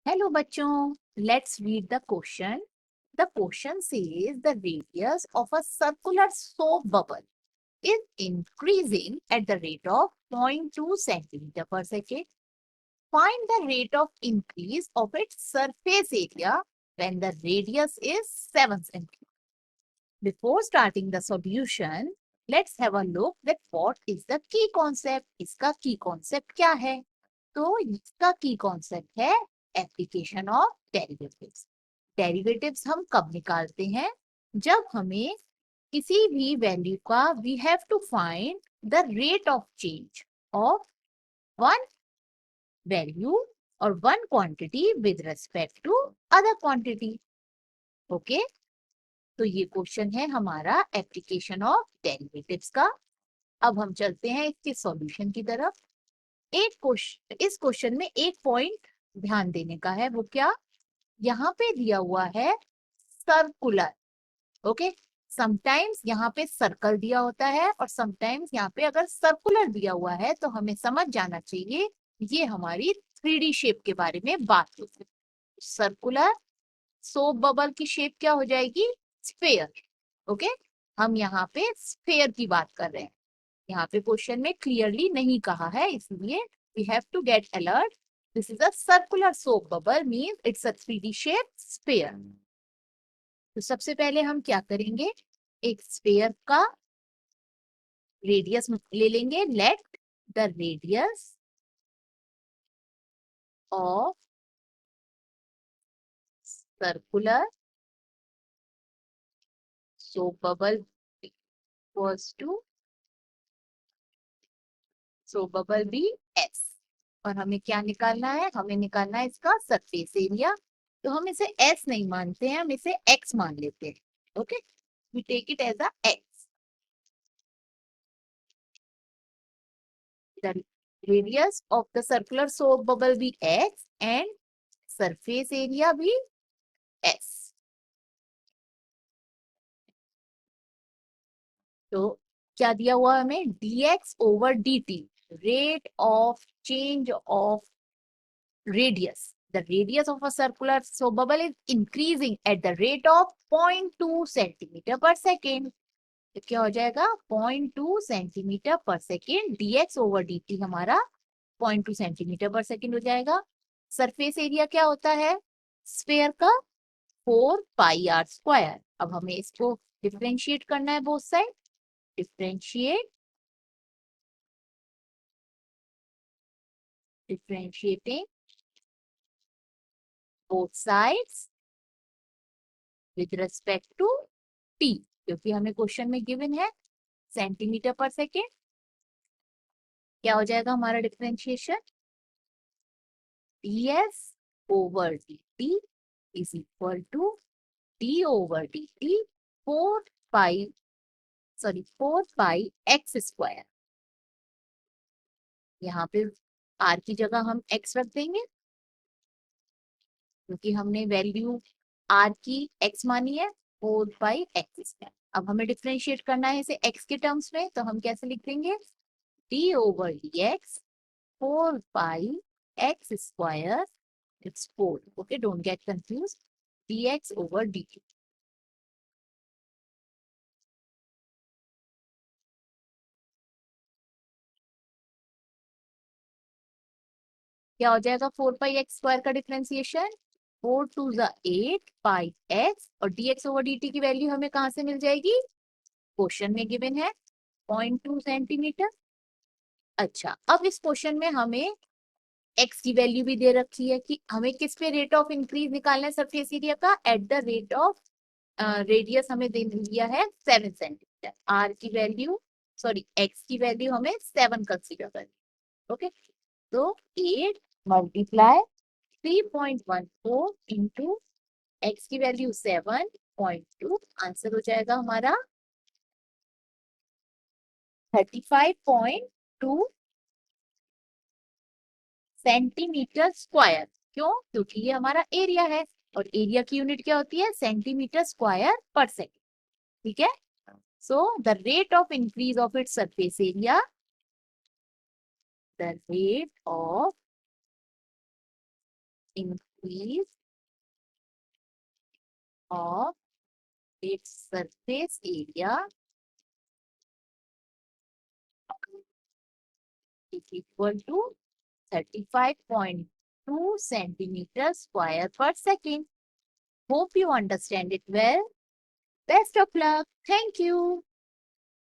Hello bachon, let's read the question. The question says the radius of a circular soap bubble is increasing at the rate of 0.2 centimeter per second. Find the rate of increase of its surface area when the radius is 7 centimeter. Before starting the solution, let's have a look that what is the key concept. इसका key concept क्या है? तो इसका की concept है application of derivatives. Derivatives हम कब निकालते हैं? जब हमें किसी भी वैल्यू का we have to find the rate of change of one value और one quantity with respect to other quantity. Okay, तो ये क्वेश्चन है हमारा एप्लीकेशन ऑफ डेरिवेटिव्स का। अब हम चलते हैं इसके सॉल्यूशन की तरफ। इस क्वेश्चन में एक पॉइंट ध्यान देने का है, वो क्या? यहाँ पे दिया हुआ है सर्कुलर। ओके, समटाइम्स यहाँ पे सर्कल दिया होता है और समटाइम्स यहाँ पे अगर सर्कुलर दिया हुआ है तो हमें समझ जाना चाहिए ये हमारी 3D शेप के बारे में बात होती है। सर्कुलर सोप बबल की शेप क्या हो जाएगी? स्फेयर। ओके, हम यहाँ पे स्फेयर की बात कर रहे हैं। यहाँ पे क्वेश्चन में क्लियरली नहीं कहा है, इसलिए we have to get alert. This is a circular soap bubble, means it's a 3D shape sphere. तो सबसे पहले हम क्या करेंगे, एक स्फेयर का रेडियस ले लेंगे। Let the radius of circular soap bubble equals to soap bubble B S. और हमें क्या निकालना है? हमें निकालना है इसका सरफेस एरिया। तो हम इसे एस नहीं मानते हैं, हम इसे एक्स मान लेते हैं। Okay, we take it as a X. The radius of the circular soap bubble भी एक्स एंड सरफेस एरिया भी एस। तो क्या दिया हुआ हमें? dx over dt, rate of change of radius. The radius of a circular soap bubble is increasing at the rate of 0.2 centimeter per second. तो क्या हो जाएगा? 0.2 सेंटीमीटर पर सेकेंड। dx ओवर dt हमारा 0.2 सेंटीमीटर पर सेकेंड हो जाएगा। Surface area क्या होता है स्फेयर का? 4 पाई आर स्क्वायर। अब हमें इसको डिफरेंशिएट करना है both side. differentiating both sides with respect to t, क्योंकि हमें क्वेश्चन में गिवन है सेंटीमीटर पर सेकेंड। क्या हो जाएगा हमारा differentiation? ds over dt is equal to d over dt 4 pi x square. यहाँ पे r की जगह हम x रख देंगे क्योंकि हमने वैल्यू r की x मानी है 4 पाई x स्क्वायर। अब हमें डिफरेंशिएट करना है इसे x के टर्म्स में, तो हम कैसे लिख देंगे? d over dx 4 pi x square, it's 4. Okay, don't get confused. dx over dt. क्या हो जाएगा 4 पाई एक्स स्क्वायर का डिफरेंशिएशन? 4 टू ज़ा 8 पाई एक्स, और dx ओवर dt की वैल्यू हमें कहाँ से मिल जाएगी? क्वेश्चन में गिवन है 0.2 सेंटीमीटर। अच्छा, अब इस क्वेश्चन में हमें x की वैल्यू भी दे रखी है कि हमें किस पे रेट ऑफ इंक्रीज निकालना है सरफेस एरिया का? At the rate of radius हमें दे दिया है 7 सेंटीमीटर। r की वैल्यू x की वैल्यू हमें 7 कंसीडर करनी। ओके, तो 8 मल्टीप्लाई 3.14 इंटू x की वैल्यू 7.2, आंसर हो जाएगा हमारा 35.2 सेंटीमीटर स्क्वायर। क्यों? क्योंकि ये हमारा एरिया है और एरिया की यूनिट क्या होती है? सेंटीमीटर स्क्वायर पर सेकेंड। ठीक है, so the rate of increase of its surface area, the rate of increase of its surface area is equal to 35.2 centimeters square per second. Hope you understand it well. Best of luck. Thank you.